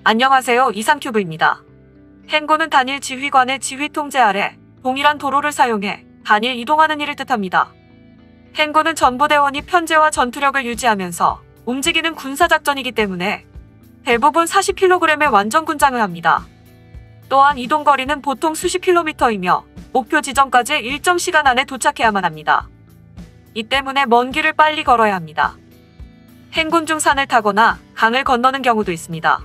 안녕하세요. 이상큐브입니다. 행군은 단일 지휘관의 지휘 통제 아래 동일한 도로를 사용해 단일 이동하는 일을 뜻합니다. 행군은 전부대원이 편제와 전투력을 유지하면서 움직이는 군사작전이기 때문에 대부분 40kg의 완전 군장을 합니다. 또한 이동거리는 보통 수십 킬로미터이며 목표 지점까지 일정 시간 안에 도착해야만 합니다. 이 때문에 먼 길을 빨리 걸어야 합니다. 행군 중 산을 타거나 강을 건너는 경우도 있습니다.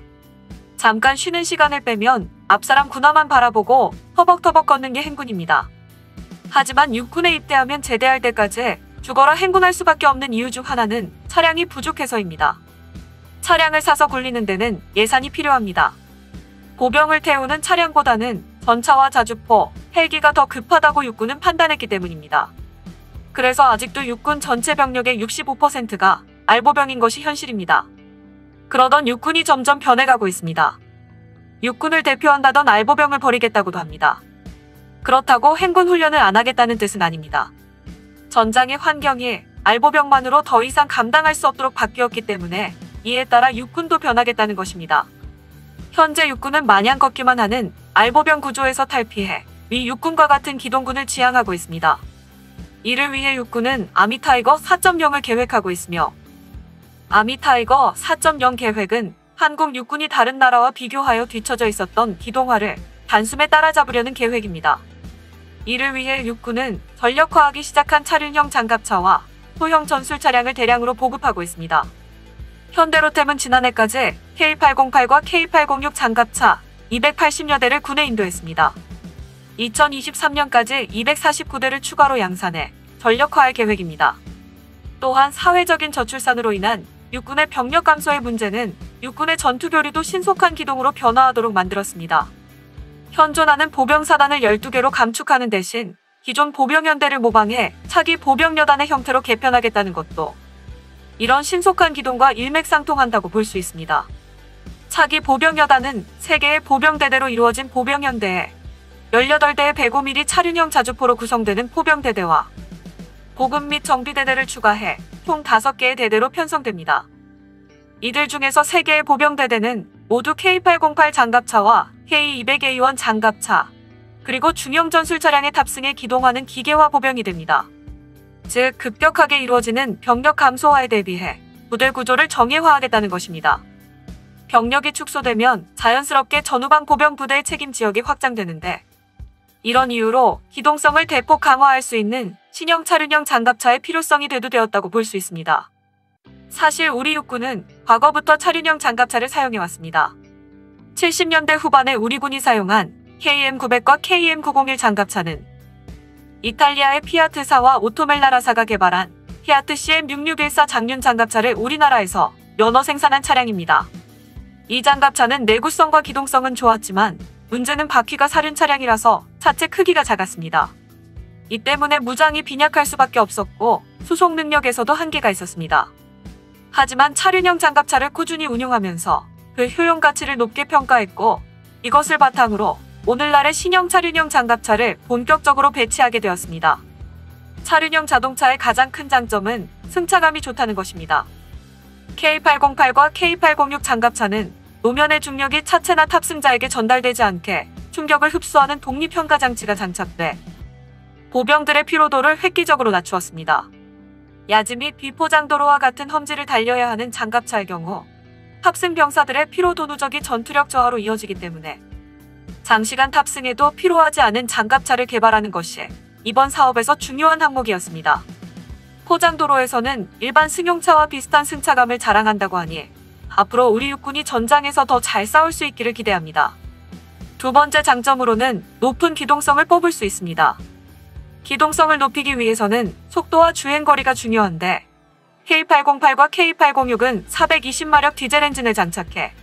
잠깐 쉬는 시간을 빼면 앞사람 군화만 바라보고 터벅터벅 걷는 게 행군입니다. 하지만 육군에 입대하면 제대할 때까지 죽어라 행군할 수밖에 없는 이유 중 하나는 차량이 부족해서입니다. 차량을 사서 굴리는 데는 예산이 필요합니다. 보병을 태우는 차량보다는 전차와 자주포, 헬기가 더 급하다고 육군은 판단했기 때문입니다. 그래서 아직도 육군 전체 병력의 65%가 알보병인 것이 현실입니다. 그러던 육군이 점점 변해가고 있습니다. 육군을 대표한다던 알보병을 버리겠다고도 합니다. 그렇다고 행군 훈련을 안 하겠다는 뜻은 아닙니다. 전장의 환경이 알보병만으로 더 이상 감당할 수 없도록 바뀌었기 때문에 이에 따라 육군도 변하겠다는 것입니다. 현재 육군은 마냥 걷기만 하는 알보병 구조에서 탈피해 미 육군과 같은 기동군을 지향하고 있습니다. 이를 위해 육군은 아미타이거 4.0을 계획하고 있으며 아미타이거 4.0 계획은 한국 육군이 다른 나라와 비교하여 뒤처져 있었던 기동화를 단숨에 따라잡으려는 계획입니다. 이를 위해 육군은 전력화하기 시작한 차륜형 장갑차와 소형 전술 차량을 대량으로 보급하고 있습니다. 현대로템은 지난해까지 K808과 K806 장갑차 280여 대를 군에 인도했습니다. 2023년까지 249대를 추가로 양산해 전력화할 계획입니다. 또한 사회적인 저출산으로 인한 육군의 병력 감소의 문제는 육군의 전투교류도 신속한 기동으로 변화하도록 만들었습니다. 현존하는 보병사단을 12개로 감축하는 대신 기존 보병연대를 모방해 차기 보병여단의 형태로 개편하겠다는 것도 이런 신속한 기동과 일맥상통한다고 볼 수 있습니다. 차기 보병여단은 3개의 보병대대로 이루어진 보병연대에 18대의 105mm 차륜형 자주포로 구성되는 포병대대와 보급 및 정비대대를 추가해 총 5개의 대대로 편성됩니다. 이들 중에서 3개의 보병대대는 모두 K808 장갑차와 K200A1 장갑차, 그리고 중형 전술 차량에 탑승해 기동하는 기계화 보병이 됩니다. 즉, 급격하게 이루어지는 병력 감소화에 대비해 부대 구조를 정예화하겠다는 것입니다. 병력이 축소되면 자연스럽게 전후방 보병 부대의 책임 지역이 확장되는데 이런 이유로 기동성을 대폭 강화할 수 있는 신형 차륜형 장갑차의 필요성이 대두되었다고 볼 수 있습니다. 사실 우리 육군은 과거부터 차륜형 장갑차를 사용해왔습니다. 70년대 후반에 우리 군이 사용한 KM900과 KM901 장갑차는 이탈리아의 피아트사와 오토멜라라사가 개발한 피아트 CM6614 장륜 장갑차를 우리나라에서 면허 생산한 차량입니다. 이 장갑차는 내구성과 기동성은 좋았지만 문제는 바퀴가 사륜 차량이라서 차체 크기가 작았습니다. 이 때문에 무장이 빈약할 수밖에 없었고 수송 능력에서도 한계가 있었습니다. 하지만 차륜형 장갑차를 꾸준히 운용하면서 그 효용 가치를 높게 평가했고 이것을 바탕으로 오늘날의 신형 차륜형 장갑차를 본격적으로 배치하게 되었습니다. 차륜형 자동차의 가장 큰 장점은 승차감이 좋다는 것입니다. K808과 K806 장갑차는 노면의 중력이 차체나 탑승자에게 전달되지 않게 충격을 흡수하는 독립현가 장치가 장착돼 보병들의 피로도를 획기적으로 낮추었습니다. 야지 및 비포장도로와 같은 험지를 달려야 하는 장갑차의 경우 탑승 병사들의 피로도 누적이 전투력 저하로 이어지기 때문에 장시간 탑승해도 피로하지 않은 장갑차를 개발하는 것이 이번 사업에서 중요한 항목이었습니다. 포장도로에서는 일반 승용차와 비슷한 승차감을 자랑한다고 하니 앞으로 우리 육군이 전장에서 더 잘 싸울 수 있기를 기대합니다. 두 번째 장점으로는 높은 기동성을 뽑을 수 있습니다. 기동성을 높이기 위해서는 속도와 주행거리가 중요한데 K808과 K806은 420마력 디젤 엔진을 장착해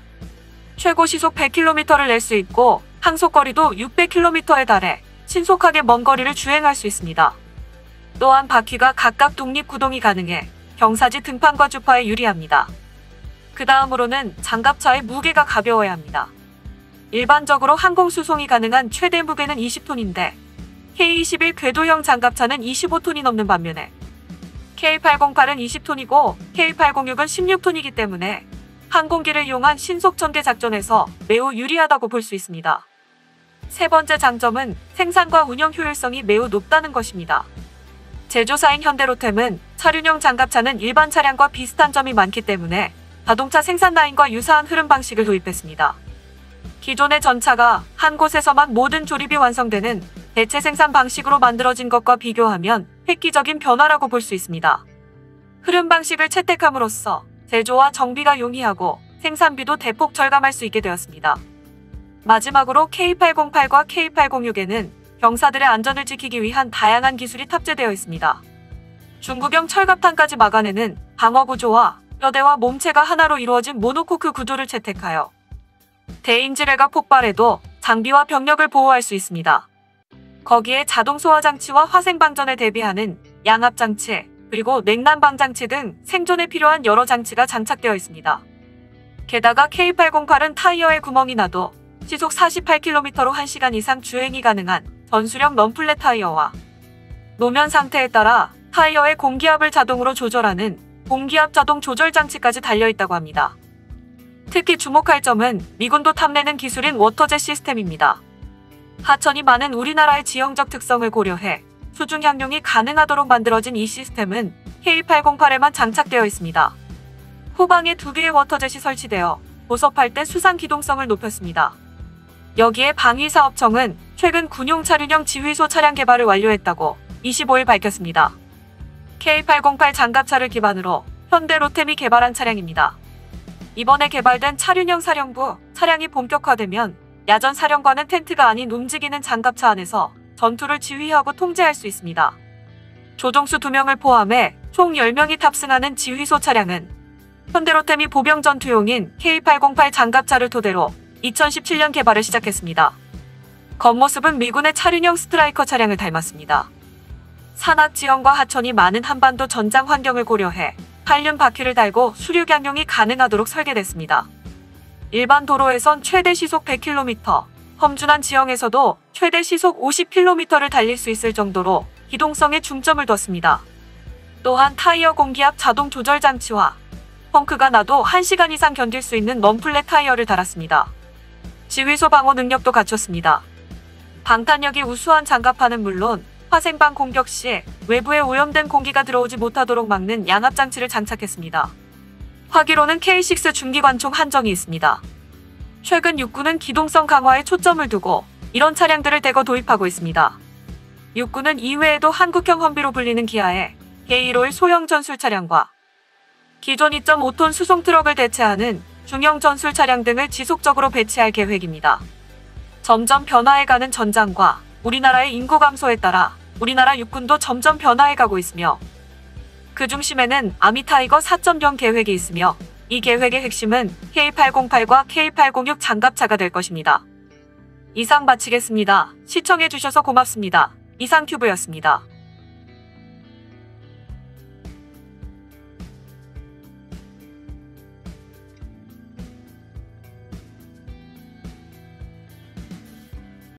최고 시속 100km를 낼 수 있고 항속거리도 600km에 달해 신속하게 먼 거리를 주행할 수 있습니다. 또한 바퀴가 각각 독립구동이 가능해 경사지 등판과 주파에 유리합니다. 그 다음으로는 장갑차의 무게가 가벼워야 합니다. 일반적으로 항공 수송이 가능한 최대 무게는 20톤인데 K21 궤도형 장갑차는 25톤이 넘는 반면에 K808은 20톤이고 K806은 16톤이기 때문에 항공기를 이용한 신속 전개 작전에서 매우 유리하다고 볼 수 있습니다. 세 번째 장점은 생산과 운영 효율성이 매우 높다는 것입니다. 제조사인 현대로템은 차륜형 장갑차는 일반 차량과 비슷한 점이 많기 때문에 자동차 생산 라인과 유사한 흐름 방식을 도입했습니다. 기존의 전차가 한 곳에서만 모든 조립이 완성되는 대체 생산 방식으로 만들어진 것과 비교하면 획기적인 변화라고 볼 수 있습니다. 흐름 방식을 채택함으로써 제조와 정비가 용이하고 생산비도 대폭 절감할 수 있게 되었습니다. 마지막으로 K808과 K806에는 병사들의 안전을 지키기 위한 다양한 기술이 탑재되어 있습니다. 중구경 철갑탄까지 막아내는 방어구조와 뼈대와 몸체가 하나로 이루어진 모노코크 구조를 채택하여 대인지뢰가 폭발해도 장비와 병력을 보호할 수 있습니다. 거기에 자동 소화 장치와 화생 방전에 대비하는 양압 장치, 그리고 냉난방 장치 등 생존에 필요한 여러 장치가 장착되어 있습니다. 게다가 K808은 타이어에 구멍이 나도 시속 48km로 1시간 이상 주행이 가능한 전수령 넌플랫 타이어와 노면 상태에 따라 타이어의 공기압을 자동으로 조절하는 공기압 자동 조절 장치까지 달려있다고 합니다. 특히 주목할 점은 미군도 탐내는 기술인 워터젯 시스템입니다. 하천이 많은 우리나라의 지형적 특성을 고려해 수중 향용이 가능하도록 만들어진 이 시스템은 K808에만 장착되어 있습니다. 후방에 2개의 워터젯이 설치되어 보섭할 때 수상 기동성을 높였습니다. 여기에 방위사업청은 최근 군용 차륜형 지휘소 차량 개발을 완료했다고 25일 밝혔습니다. K808 장갑차를 기반으로 현대로템이 개발한 차량입니다. 이번에 개발된 차륜형 사령부 차량이 본격화되면 야전 사령관은 텐트가 아닌 움직이는 장갑차 안에서 전투를 지휘하고 통제할 수 있습니다. 조종수 2명을 포함해 총 10명이 탑승하는 지휘소 차량은 현대로템이 보병 전투용인 K808 장갑차를 토대로 2017년 개발을 시작했습니다. 겉모습은 미군의 차륜형 스트라이커 차량을 닮았습니다. 산악 지형과 하천이 많은 한반도 전장 환경을 고려해 한륜 바퀴를 달고 수륙 양용이 가능하도록 설계됐습니다. 일반 도로에선 최대 시속 100km, 험준한 지형에서도 최대 시속 50km를 달릴 수 있을 정도로 기동성에 중점을 뒀습니다. 또한 타이어 공기압 자동 조절 장치와 펑크가 나도 1시간 이상 견딜 수 있는 넌플랫 타이어를 달았습니다. 지휘소 방어 능력도 갖췄습니다. 방탄력이 우수한 장갑판은 물론 화생방 공격 시 외부에 오염된 공기가 들어오지 못하도록 막는 양압 장치를 장착했습니다. 화기로는 K6 중기관총 한정이 있습니다. 최근 육군은 기동성 강화에 초점을 두고 이런 차량들을 대거 도입하고 있습니다. 육군은 이외에도 한국형 험비로 불리는 기아의 K151 소형 전술 차량과 기존 2.5톤 수송 트럭을 대체하는 중형 전술 차량 등을 지속적으로 배치할 계획입니다. 점점 변화해가는 전장과 우리나라의 인구 감소에 따라 우리나라 육군도 점점 변화해가고 있으며 그 중심에는 아미타이거 4.0 계획이 있으며 이 계획의 핵심은 K808과 K806 장갑차가 될 것입니다. 이상 마치겠습니다. 시청해주셔서 고맙습니다. 이상튜브였습니다.